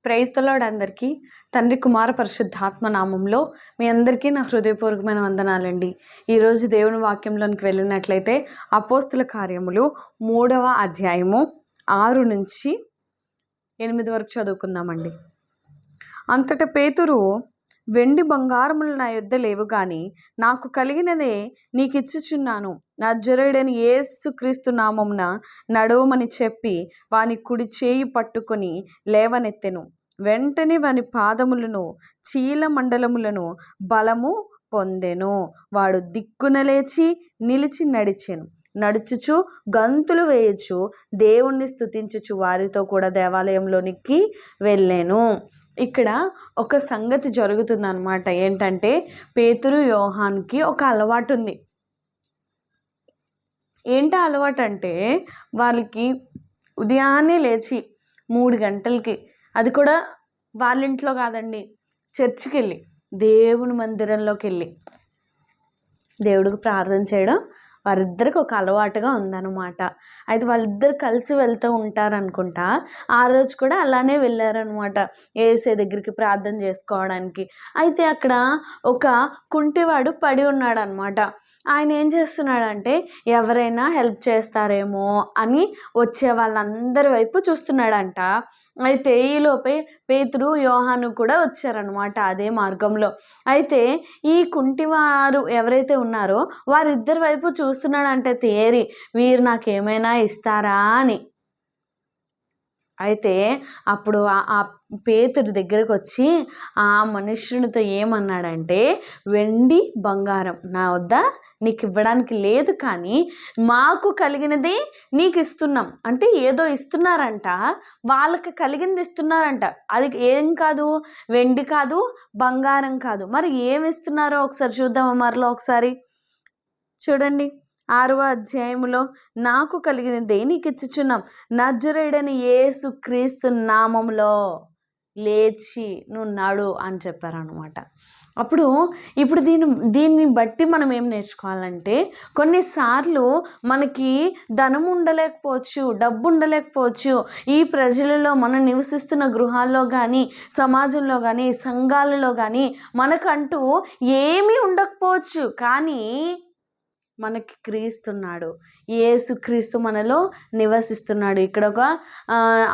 Praise the lord అందరికీ. తండ్రి కుమార పరిశుద్ధాత్మ నామంలో మీ అందరికీ నా హృదయపూర్వకమైన వందనాలండి. ఈరోజు దేవుని వాక్యంలోనికి వెళ్ళినట్లయితే అపోస్తుల కార్యములు 3వ అధ్యాయము 6 నుంచి 8 వరకు చదువుకుందామండి. అంతటా పేతురు, వెండి బంగారములు నా యొద్ద లేవు గాని నాకు కలిగినదే నీకిచ్చుచున్నాను, నజరేయుడైన యేసు క్రీస్తు నామమున నడవమని చెప్పి వాని కుడి చేయి పట్టుకొని లేవనెత్తెను. వెంటనే వాని పాదములను చీలమండలములను బలము పొందెను. వాడు దిక్కున లేచి నిలిచి నడిచెను. నడుచుచు గంతులు వేయచ్చు దేవుణ్ణి స్తుతించుచు వారితో కూడా దేవాలయంలోనికి వెళ్ళాను. ఇక్కడ ఒక సంగతి జరుగుతుందన్నమాట. ఏంటంటే పేతురు యోహాన్కి ఒక అలవాటు ఉంది. ఏంటి అలవాటు అంటే వాళ్ళకి ఉదయాన్నే లేచి 3 గంటలకి, అది కూడా వాళ్ళ ఇంట్లో కాదండి, చర్చికి వెళ్ళి దేవుని మందిరంలోకి వెళ్ళి దేవుడికి ప్రార్థన చేయడం వారిద్దరికి ఒక అలవాటుగా ఉందన్నమాట. అయితే వాళ్ళిద్దరు కలిసి వెళ్తూ ఉంటారనుకుంటా. ఆ రోజు కూడా అలానే వెళ్ళారనమాట యేసే దగ్గరికి ప్రార్థన చేసుకోవడానికి. అయితే అక్కడ ఒక కుంటివాడు పడి ఉన్నాడు అనమాట. ఆయన ఏం చేస్తున్నాడంటే ఎవరైనా హెల్ప్ చేస్తారేమో అని వచ్చే వాళ్ళందరి వైపు చూస్తున్నాడంట. అయితే ఈలోపే పేతురు యోహాను కూడా వచ్చారనమాట అదే మార్గంలో. అయితే ఈ కుంటివారు ఎవరైతే ఉన్నారో వారిద్దరి వైపు చూస్తున్నాడంటే తేరి, వీరు నాకేమైనా ఇస్తారా అని. అయితే అప్పుడు ఆ పేతురు దగ్గరకు వచ్చి ఆ మనుష్యునితో ఏమన్నాడంటే, వెండి బంగారం నా వద్ద నీకు ఇవ్వడానికి లేదు, కానీ మాకు కలిగినది నీకు ఇస్తున్నాం. అంటే ఏదో ఇస్తున్నారంట, వాళ్ళకి కలిగింది ఇస్తున్నారంట. అది ఏం కాదు, వెండి కాదు, బంగారం కాదు. మరి ఏమి ఇస్తున్నారో ఒకసారి చూద్దామా? మరలో ఒకసారి చూడండి. 6వ అధ్యాయములో, నాకు కలిగినదే నీకు ఇచ్చుచున్నాం, నజరేయుడైన యేసు క్రీస్తు నామములో లేచి నువ్వు నడు అని చెప్పారనమాట. ఇప్పుడు దీన్ని బట్టి మనం ఏం నేర్చుకోవాలంటే, కొన్నిసార్లు మనకి ధనం ఉండలేకపోవచ్చు, డబ్బు ఉండలేకపోవచ్చు. ఈ ప్రజలలో మనం నివసిస్తున్న గృహాల్లో కానీ, సమాజంలో కానీ, సంఘాలలో కానీ మనకంటూ ఏమీ ఉండకపోవచ్చు. కానీ మనకి క్రీస్తున్నాడు, యేసుక్రీస్తు మనలో నివసిస్తున్నాడు. ఇక్కడ ఒక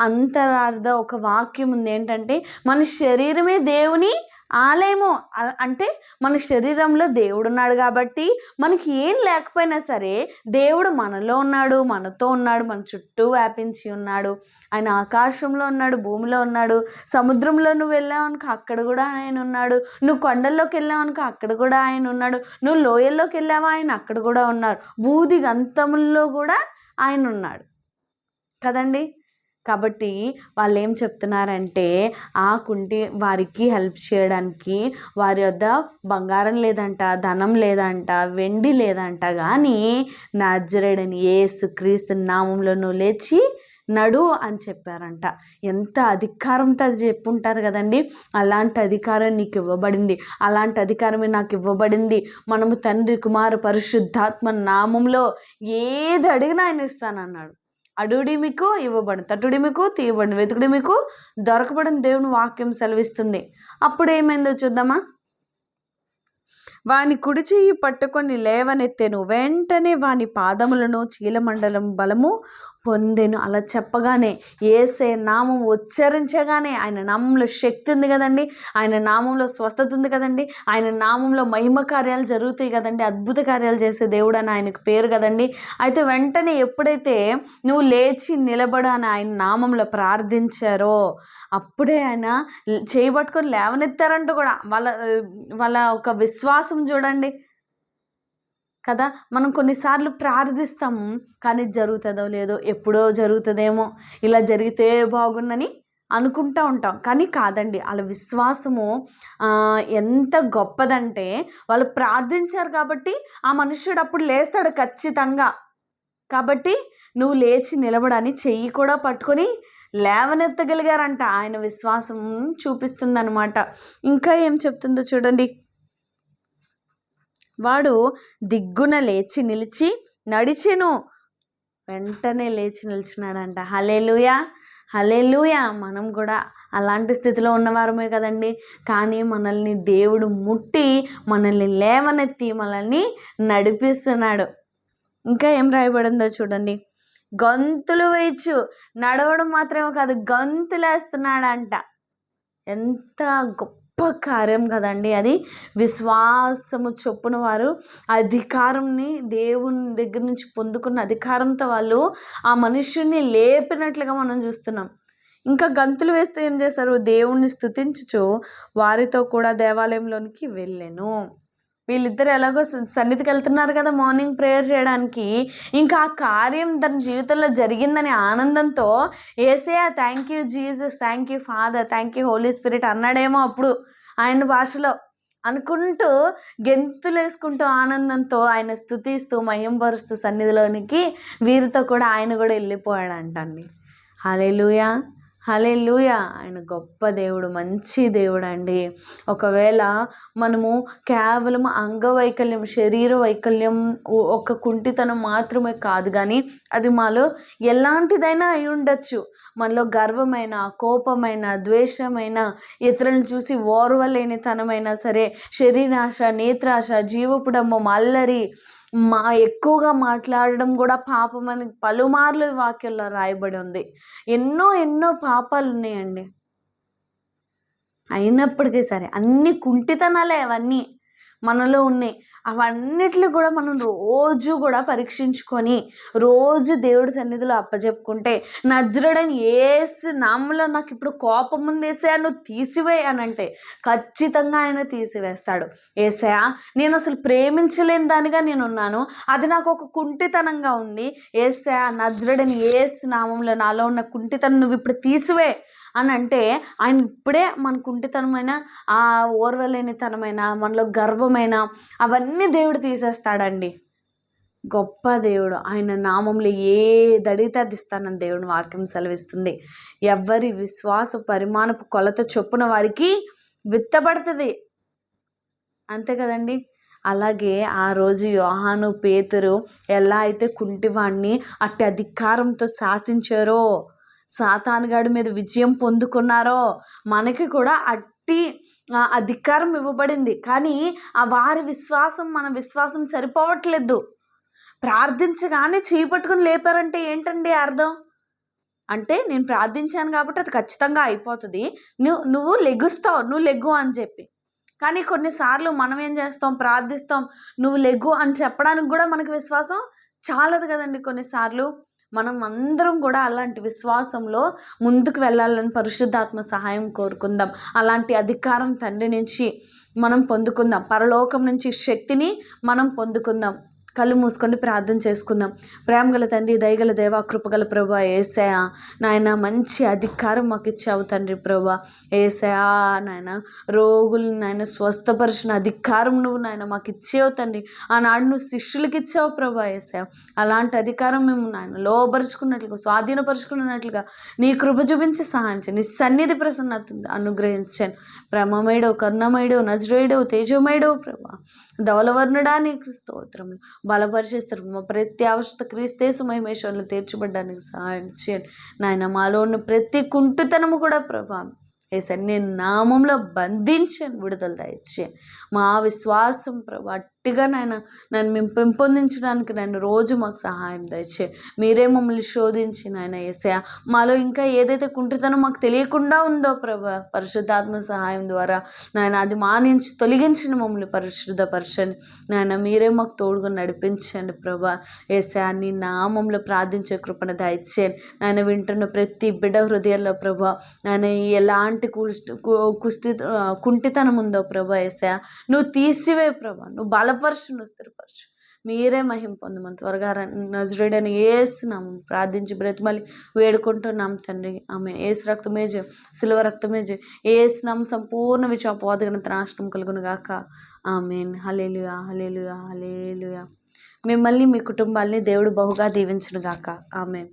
అంతరార్థ ఒక వాక్యం ఉంది. ఏంటంటే మన శరీరమే దేవుని ఆలయము. అంటే మన శరీరంలో దేవుడు ఉన్నాడు కాబట్టి మనకి ఏం లేకపోయినా సరే దేవుడు మనలో ఉన్నాడు, మనతో ఉన్నాడు, మన చుట్టూ వ్యాపించి ఉన్నాడు. ఆయన ఆకాశంలో ఉన్నాడు, భూమిలో ఉన్నాడు, సముద్రంలో నువ్వు వెళ్ళావనుకో అక్కడ కూడా ఆయన ఉన్నాడు, నువ్వు కొండల్లోకి వెళ్ళావనుకో అక్కడ కూడా ఆయన ఉన్నాడు, నువ్వు లోయల్లోకి వెళ్ళావా ఆయన అక్కడ కూడా ఉన్నారు, బూది గంతముల్లో కూడా ఆయన ఉన్నాడు కదండి. కాబట్టి వాళ్ళు ఏం చెప్తున్నారంటే, ఆ కుంటి వారికి హెల్ప్ చేయడానికి వారి వద్ద బంగారం లేదంట, ధనం లేదంట, వెండి లేదంట, కానీ నజరేయుడైన యేసు క్రీస్తు నామంలో నువ్వు లేచి నడు అని చెప్పారంట. ఎంత అధికారంతో అది చెప్పుంటారు కదండి. అలాంటి అధికారం నీకు ఇవ్వబడింది, అలాంటి అధికారమే నాకు ఇవ్వబడింది. మనము తండ్రి కుమార పరిశుద్ధాత్మ నామంలో ఏది అడిగినా ఆయన ఇస్తానన్నాడు. అడుగుడి మీకు ఇవ్వబడి, తట్టుడి మీకు తీయబడి, వెతుకుడి మీకు దొరకబడిన దేవుని వాక్యం సెలవిస్తుంది. అప్పుడు ఏమైందో చూద్దామా? వాని కుడి చెయ్యి పట్టుకొని లేవనెత్తెను. వెంటనే వాని పాదములను చీలమండలం బలము పొందెను. అలా చెప్పగానే, యేసే నామం ఉచ్చరించగానే, ఆయన నామంలో శక్తి ఉంది కదండి, ఆయన నామంలో స్వస్థత ఉంది కదండి, ఆయన నామంలో మహిమ కార్యాలు జరుగుతాయి కదండి, అద్భుత కార్యాలు చేసే దేవుడు అని ఆయనకు పేరు కదండి. అయితే వెంటనే ఎప్పుడైతే నువ్వు లేచి నిలబడు అని ఆయన నామంలో ప్రార్థించారో అప్పుడే ఆయన చేయబట్టుకొని లేవనెత్తారంటూ కూడా. వాళ్ళ ఒక విశ్వాసం చూడండి కదా. మనం కొన్నిసార్లు ప్రార్థిస్తాము, కానీ జరుగుతుందో లేదో, ఎప్పుడో జరుగుతుందేమో, ఇలా జరిగితే బాగుందని అనుకుంటూ ఉంటాం, కానీ కాదండి. వాళ్ళ విశ్వాసము ఎంత గొప్పదంటే, వాళ్ళు ప్రార్థించారు కాబట్టి ఆ మనుష్యుడు అప్పుడు లేస్తాడు ఖచ్చితంగా. కాబట్టి నువ్వు లేచి నిలబడని చెయ్యి కూడా పట్టుకొని లేవనెత్తగలిగారంట. ఆయన విశ్వాసం చూపిస్తుందన్నమాట. ఇంకా ఏం చెప్తుందో చూడండి. వాడు దిగ్గున లేచి నిలిచి నడిచెను. వెంటనే లేచి నిలిచినాడంట. హల్లెలూయా, హల్లెలూయా. మనం కూడా అలాంటి స్థితిలో ఉన్నవారమే కదండి. కానీ మనల్ని దేవుడు ముట్టి మనల్ని లేవనెత్తి మనల్ని నడిపిస్తున్నాడు. ఇంకా ఏం రాయబడిందో చూడండి. గంతులు వేయచ్చు, నడవడం మాత్రమే కాదు గంతులేస్తున్నాడంట. ఎంత గొప్ప కార్యం కదండి అది. విశ్వాసము చొప్పున వారు అధికారంని దేవుని దగ్గర నుంచి పొందుకున్న అధికారంతో వాళ్ళు ఆ మనుష్యుని లేపినట్లుగా మనం చూస్తున్నాం. ఇంకా గంతులు వేస్తూ ఏం చేశారు? దేవుణ్ణి స్తుతించుచు వారితో కూడా దేవాలయంలోనికి వెళ్ళాను. వీళ్ళిద్దరు ఎలాగో సన్నిధికి వెళ్తున్నారు కదా మార్నింగ్ ప్రేయర్ చేయడానికి. ఇంకా ఆ కార్యం తన జీవితంలో జరిగిందని ఆనందంతో Yesayya thank you Jesus, thank you father, thank you holy spirit అన్నాడేమో అప్పుడు ఆయన భాషలో అనుకుంటూ గెంతులు వేసుకుంటూ ఆనందంతో ఆయన స్తుతిస్తూ మహింపరుస్తూ సన్నిధిలోనికి వీరితో కూడా ఆయన కూడా వెళ్ళిపోయాడంటండి. హల్లెలూయా, హల్లెలూయా. ఆయన గొప్ప దేవుడు, మంచి దేవుడు అండి. ఒకవేళ మనము కేవలం అంగవైకల్యం, శరీర వైకల్యం, ఒక కుంటితనం మాత్రమే కాదు, కానీ అది మాలో ఎలాంటిదైనా అయి ఉండొచ్చు. మనలో గర్వమైన, కోపమైన, ద్వేషమైన, ఇతరులను చూసి ఓర్వలేనితనమైనా సరే, శరీరాశ, నేత్రాశ, జీవపుడమ్మం, అల్లరి, ఎక్కువగా మాట్లాడడం కూడా పాపమని పలుమార్లు వాక్యంలో రాయబడి ఉంది. ఎన్నో ఎన్నో పాపాలు ఉన్నాయండి. అయినప్పటికీ సరే అన్ని కుంటితనాలే అవన్నీ మనలో ఉన్నాయి. అవన్నిటిని కూడా మనం రోజు కూడా పరీక్షించుకొని రోజు దేవుడి సన్నిధిలో అప్పచెప్పుకుంటే, నజరేయుడైన యేసు నామములో నాకు ఇప్పుడు కోపం ఉంది యేసయ్యా నువ్వు తీసివేయి అని అంటే ఖచ్చితంగా ఆయన తీసివేస్తాడు. యేసయ్యా నేను అసలు ప్రేమించలేని దానిగా నేను ఉన్నాను, అది నాకు ఒక కుంటితనంగా ఉంది, యేసయ్యా నజరేయుడైన యేసు నామములో నాలో ఉన్న కుంటితనం నువ్వు ఇప్పుడు తీసివేయి అని అంటే ఆయన ఇప్పుడే మన కుంటితనమైన, ఆ ఓర్వలేనితనమైన, మనలో గర్వమైన అవన్నీ దేవుడు తీసేస్తాడండి. గొప్ప దేవుడు. ఆయన నామంలో ఏదడిగితే అది ఇస్తానని దేవుని వాక్యం సెలవిస్తుంది. ఎవరి విశ్వాస పరిమాణపు కొలత చొప్పున వారికి విత్తబడుతుంది. అంతే కదండి. అలాగే ఆ రోజు యోహాను, పేతురు ఎలా అయితే కుంటివాణ్ణి అట్టి అధికారంతో శాసించారో, సాతానుగాడి మీద విజయం పొందుకున్నారో, మనకి కూడా అట్టి అధికారం ఇవ్వబడింది. కానీ ఆ వారి విశ్వాసం మన విశ్వాసం సరిపోవట్లేదు. ప్రార్థించగానే చేయి పట్టుకుని లేపారంటే ఏంటండి అర్థం? అంటే నేను ప్రార్థించాను కాబట్టి అది ఖచ్చితంగా అయిపోతుంది, నువ్వు లెగుస్తావు, నువ్వు లెగ్గు అని చెప్పి. కానీ కొన్నిసార్లు మనం ఏం చేస్తాం? ప్రార్థిస్తాం, నువ్వు లెగ్గు అని చెప్పడానికి కూడా మనకు విశ్వాసం చాలదు కదండి. కొన్నిసార్లు మనం అందరం కూడా అలాంటి విశ్వాసంలో ముందుకు వెళ్ళాలని పరిశుద్ధాత్మ సహాయం కోరుకుందాం. అలాంటి అధికారం తండ్రి నుంచి మనం పొందుకుందాం. పరలోకం నుంచి శక్తిని మనం పొందుకుందాం. కళ్ళు మూసుకొని ప్రార్థన చేసుకుందాం. ప్రేమగల తండ్రి, దయగల దేవా, కృపగల ప్రభువా యేసయ్యా, నాయన మంచి అధికారం మాకు ఇచ్చావు తండ్రి ప్రభువా యేసయ్యా. నాయన రోగులు నాయన స్వస్థపరిచిన అధికారం నువ్వు నాయన మాకు ఇచ్చావు తండ్రి. ఆనాడు నువ్వు శిష్యులకి ఇచ్చావు ప్రభువా యేసయ్యా. అలాంటి అధికారం మేము నాయన లోపరుచుకున్నట్లుగా, స్వాధీనపరుచుకున్నట్లుగా నీ కృప చూపించి సహాయం చేయండి. నీ సన్నిధి ప్రసన్నత అనుగ్రహించాను. ప్రేమమయుడు, కరుణమయుడు, నజరేయుడు, తేజమయుడు ప్రభువా, ధవలవర్ణుడా నీకు స్తోత్రములు. బలపరిచేస్తారు. మా ప్రతి అవసరత క్రీస్తేసు మహిమేశ్వరులు తీర్చబడ్డానికి సహాయం చేయండి నాయన. మాలో ఉన్న ప్రతి కుంటుతనము కూడా ప్రభా యేసయ్యా నేను నామంలో బంధించాను, విడుదల దయచేయండి. మా విశ్వాసం ప్రభా గట్టిగా నన్ను మేము పెంపొందించడానికి నన్ను రోజు మాకు సహాయం దయచేయండి. మీరే మమ్మల్ని శోధించి నాయన యేసయ్యా మాలో ఇంకా ఏదైతే కుంటుతనం మాకు తెలియకుండా ఉందో ప్రభా పరిశుద్ధాత్మ సహాయం ద్వారా నాయన అది మానించి తొలగించిన మమ్మల్ని పరిశుద్ధపరచండి నాయన. మీరే మాకు తోడుగా నడిపించండి ప్రభా యేసయ్యా. నీ నామంలో ప్రార్థించే కృపను దయచేయండి నాయన. వింటున్న ప్రతి బిడ్డ హృదయంలో ప్రభా నాయన ఎలాంటి కుంటితనం ఉందో ప్రభా యేసయ్యా నువ్వు తీసివే ప్రభా, నువ్వు బలపరచు, నువ్వు స్థిరపరచు. మీరే మహిమ పొందమని త్వరగా నజరేయుడైన యేసు నామం ప్రార్థించి బ్రతిమలి వేడుకుంటున్నాం తండ్రి. ఆమె యేసు రక్తమే జయం, సిలువ రక్తమే జయం. యేసు నామం సంపూర్ణ విచాపోదగనంత నాశనం కలుగును గాక. ఆమేన్. హల్లెలూయా, హల్లెలూయా, హల్లెలూయా. మిమ్మల్ని మీ కుటుంబాల్ని దేవుడు బహుగా దీవించును గాక. ఆమేన్.